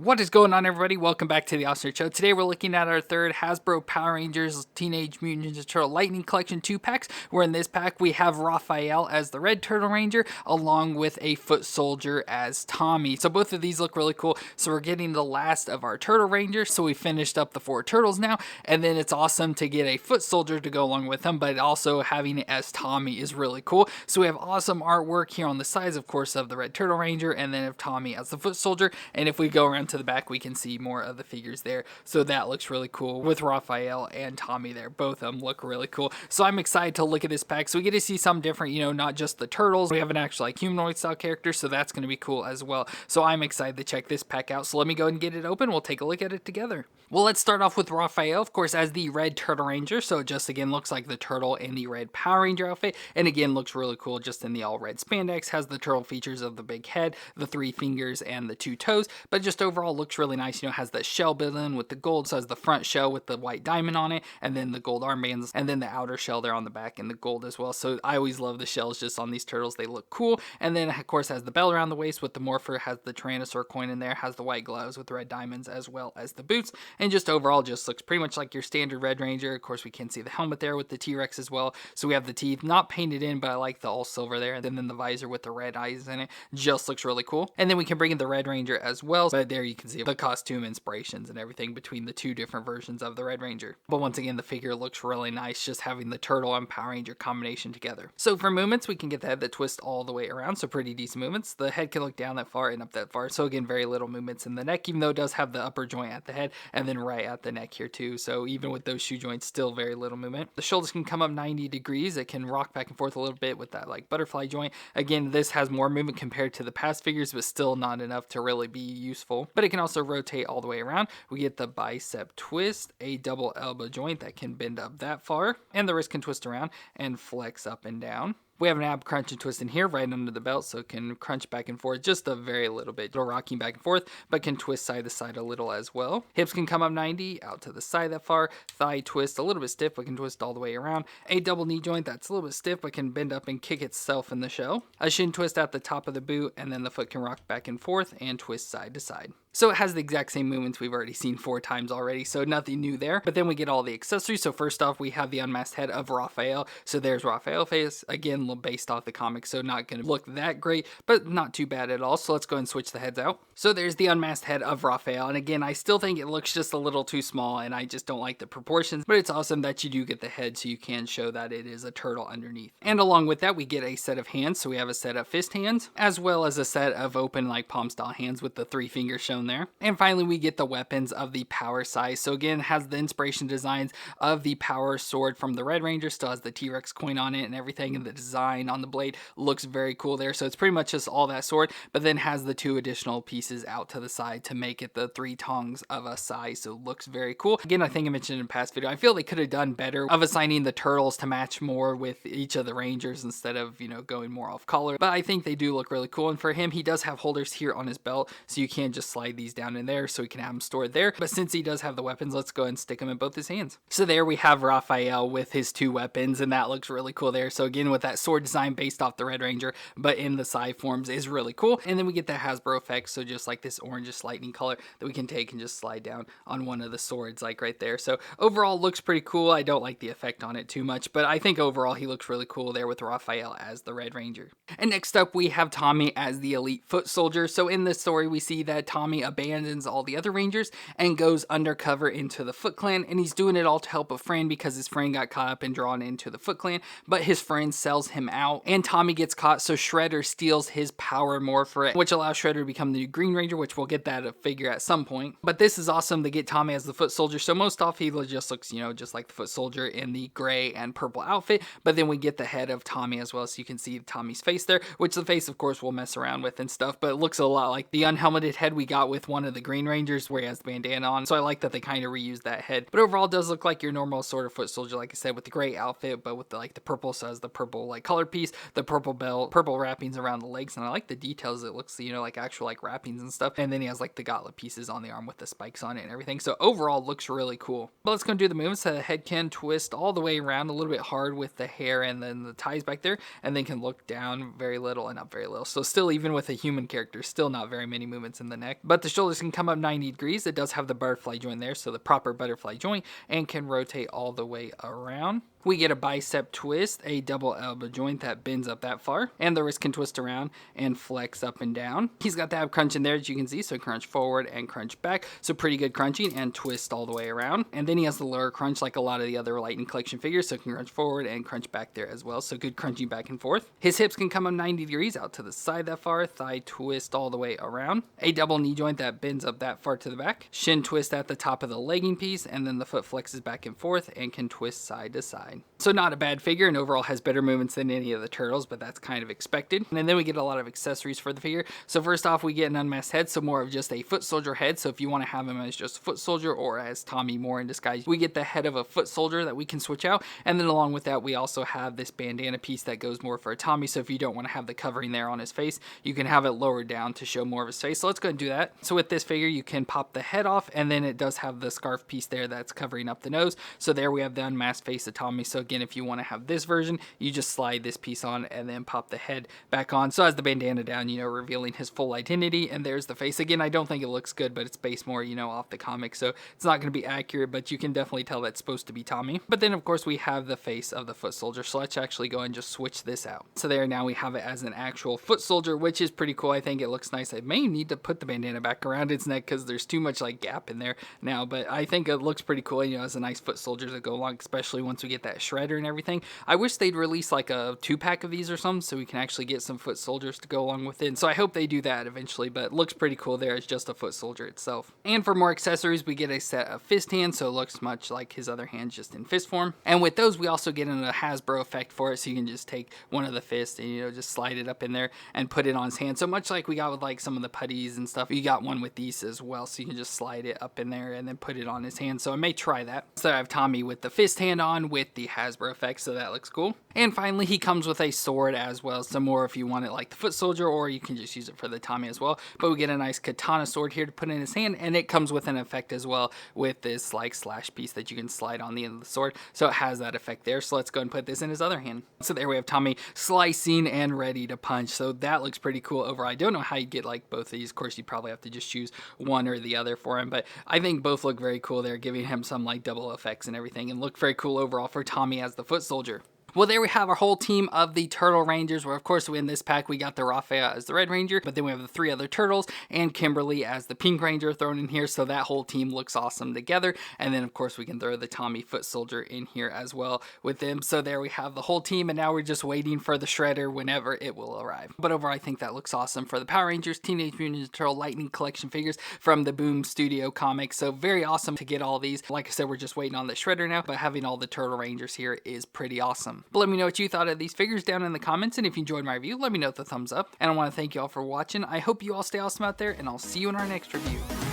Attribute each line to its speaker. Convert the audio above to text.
Speaker 1: What is going on, everybody? Welcome back to the Austin Show. Today we're looking at our third Hasbro Power Rangers Teenage Mutant Ninja Turtle Lightning Collection 2 packs, where in this pack we have Raphael as the Red Turtle Ranger, along with a Foot Soldier as Tommy. So both of these look really cool. So we're getting the last of our Turtle Rangers. So we finished up the 4 Turtles now, and then it's awesome to get a Foot Soldier to go along with them, but also having it as Tommy is really cool. So we have awesome artwork here on the sides, of course, of the Red Turtle Ranger, and then of Tommy as the Foot Soldier. And if we go around to the back, we can see more of the figures there, so that looks really cool with Raphael and Tommy there. Both of them look really cool, so I'm excited to look at this pack. So we get to see some different, not just the turtles, we have an actual humanoid style character, so that's going to be cool as well. So I'm excited to check this pack out, so let me go and get it open. We'll take a look at it together. Well, let's start off with Raphael, of course, as the Red Turtle Ranger. So it just again looks like the turtle in the red Power Ranger outfit, and again looks really cool just in the all red spandex. Has the turtle features of the big head, the 3 fingers, and the 2 toes, but just overall looks really nice. Has that shell built-in with the gold, so has the front shell with the white diamond on it, and then the gold armbands, and then the outer shell there on the back in the gold as well. So I always love the shells just on these turtles, they look cool. And then of course has the belt around the waist with the morpher, has the Tyrannosaur coin in there, has the white gloves with the red diamonds as well as the boots, and just overall just looks pretty much like your standard Red Ranger. Of course we can see the helmet there with the T-Rex as well, so we have the teeth not painted in, but I like the all silver there, and then the visor with the red eyes in it just looks really cool. And then we can bring in the Red Ranger as well, but there you can see the costume inspirations and everything between the 2 different versions of the Red Ranger. But once again, the figure looks really nice just having the turtle and Power Ranger combination together. So for movements, we can get the head that twists all the way around, so pretty decent movements. The head can look down that far and up that far, so again very little movements in the neck, even though it does have the upper joint at the head and then right at the neck here too, so even with those shoe joints, still very little movement. The shoulders can come up 90 degrees. It can rock back and forth a little bit with that butterfly joint. Again, this has more movement compared to the past figures, but still not enough to really be useful. But it can also rotate all the way around. We get the bicep twist, a double elbow joint that can bend up that far, and the wrist can twist around and flex up and down. We have an ab crunch and twist in here right under the belt, so it can crunch back and forth just a very little bit, rocking back and forth, but can twist side to side a little as well. Hips can come up 90, out to the side that far. Thigh twist, a little bit stiff, but can twist all the way around. A double knee joint that's a little bit stiff, but can bend up and kick itself in the shell. A shin twist at the top of the boot, and then the foot can rock back and forth and twist side to side. So it has the exact same movements we've already seen 4 times already, so nothing new there. But then we get all the accessories. So first off, we have the unmasked head of Raphael. So there's Raphael face, again based off the comics, so not going to look that great, but not too bad at all. So let's go and switch the heads out. So there's the unmasked head of Raphael, and again, I still think it looks just a little too small, and I just don't like the proportions, but it's awesome that you do get the head so you can show that it is a turtle underneath. And along with that, we get a set of hands. So we have a set of fist hands, as well as a set of open palm style hands with the 3 fingers shown there. And finally, we get the weapons of the power size. So again, it has the inspiration designs of the power sword from the Red Ranger, still has the T-Rex coin on it and everything, and the design on the blade looks very cool there. So it's pretty much just all that sword, but then has the 2 additional pieces out to the side to make it the 3 tongs of a size. So it looks very cool. Again, I think I mentioned in a past video, I feel they could have done better of assigning the turtles to match more with each of the Rangers instead of, going more off color. But I think they do look really cool. And for him, he does have holders here on his belt, so you can just slide these down in there so he can have them stored there. But since he does have the weapons, let's go ahead and stick them in both his hands. So there we have Raphael with his 2 weapons, and that looks really cool there. So again, with that sword design based off the Red Ranger, but in the side forms is really cool. And then we get the Hasbro effect, so just like this orangish lightning color that we can take and just slide down on one of the swords like right there. So overall looks pretty cool. I don't like the effect on it too much, but I think overall he looks really cool there with Raphael as the Red Ranger. And next up we have Tommy as the elite foot soldier. So in this story we see that Tommy abandons all the other Rangers and goes undercover into the Foot Clan, and he's doing it all to help a friend because his friend got caught up and drawn into the Foot Clan, but his friend sells him out and Tommy gets caught, so Shredder steals his power morpher, which allows Shredder to become the new Green Ranger, which we'll get that figure at some point. But this is awesome to get Tommy as the foot soldier. So most off he just looks, just like the foot soldier in the gray and purple outfit, but then we get the head of Tommy as well, so you can see Tommy's face there, which the face of course we'll mess around with and stuff, but it looks a lot like the unhelmeted head we got with one of the Green Rangers where he has the bandana on. So I like that they kind of reused that head, but overall it does look like your normal sort of foot soldier, like I said, with the gray outfit, but with the purple, so has the purple color piece, the purple belt, purple wrappings around the legs, and I like the details. It looks like actual wrappings and stuff, and then he has the gauntlet pieces on the arm with the spikes on it and everything. So overall looks really cool. But let's go do the movements. So the head can twist all the way around a little bit hard with the hair and then the ties back there, and then can look down very little and up very little. So still, even with a human character, still not very many movements in the neck, but But the shoulders can come up 90 degrees. It does have the butterfly joint there, so the proper butterfly joint, and can rotate all the way around. We get a bicep twist, a double elbow joint that bends up that far, and the wrist can twist around and flex up and down. He's got the ab crunch in there, as you can see, so crunch forward and crunch back, so pretty good crunching and twist all the way around. And then he has the lower crunch like a lot of the other Lightning Collection figures, so can crunch forward and crunch back there as well, so good crunching back and forth. His hips can come up 90 degrees out to the side that far, thigh twist all the way around, a double knee joint that bends up that far to the back, shin twist at the top of the legging piece, and then the foot flexes back and forth and can twist side to side. So not a bad figure, and overall has better movements than any of the turtles, but that's kind of expected. And then we get a lot of accessories for the figure. So first off, we get an unmasked head, so more of just a foot soldier head. So if you want to have him as just a foot soldier or as Tommy more in disguise, we get the head of a foot soldier that we can switch out. And then along with that, we also have this bandana piece that goes more for a Tommy. So if you don't want to have the covering there on his face, you can have it lowered down to show more of his face. So let's go and do that. So with this figure, you can pop the head off, and then it does have the scarf piece there that's covering up the nose. So there we have the unmasked face of Tommy. So again, if you want to have this version, you just slide this piece on and then pop the head back on. So as the bandana down, you know, revealing his full identity, and there's the face. Again, I don't think it looks good, but it's based more, you know, off the comic, so it's not going to be accurate, but you can definitely tell that's supposed to be Tommy. But then of course we have the face of the foot soldier, so let's actually go and just switch this out. So there, now we have it as an actual foot soldier, which is pretty cool. I think it looks nice. I may need to put the bandana back around its neck because there's too much like gap in there now, but I think it looks pretty cool, you know, as a nice foot soldier to go along, especially once we get that shredder and everything. I wish they'd release like a 2-pack of these or something so we can actually get some foot soldiers to go along with it. So I hope they do that eventually, but it looks pretty cool there as just a foot soldier itself. And for more accessories, we get a set of fist hands, so it looks much like his other hands just in fist form. And with those, we also get a Hasbro effect for it, so you can just take one of the fists and, you know, just slide it up in there and put it on his hand. So much like we got with like some of the putties and stuff, you got one with these as well, so you can just slide it up in there and then put it on his hand. So I may try that. So I have Tommy with the fist hand on with the Hasbro effect, so that looks cool. And finally, he comes with a sword as well, some more if you want it like the foot soldier, or you can just use it for the Tommy as well. But we get a nice katana sword here to put in his hand, and it comes with an effect as well with this like slash piece that you can slide on the end of the sword, so it has that effect there. So let's go and put this in his other hand. So there we have Tommy slicing and ready to punch, so that looks pretty cool overall. I don't know how you get like both of these. Of course, you probably have to just choose one or the other for him, but I think both look very cool. They're giving him some like double effects and everything, and look very cool overall for Tommy as the foot soldier. Well, there we have our whole team of the Turtle Rangers, where of course in this pack we got the Raphael as the Red Ranger, but then we have the 3 other Turtles and Kimberly as the Pink Ranger thrown in here, so that whole team looks awesome together. And then of course we can throw the Tommy foot soldier in here as well with them. So there we have the whole team, and now we're just waiting for the shredder whenever it will arrive. But overall, I think that looks awesome for the Power Rangers Teenage Mutant Ninja Turtle Lightning Collection figures from the Boom Studio Comics. So very awesome to get all these. Like I said, we're just waiting on the shredder now, but having all the Turtle Rangers here is pretty awesome. But let me know what you thought of these figures down in the comments, and if you enjoyed my review, let me know with a thumbs up. And I want to thank you all for watching. I hope you all stay awesome out there, and I'll see you in our next review.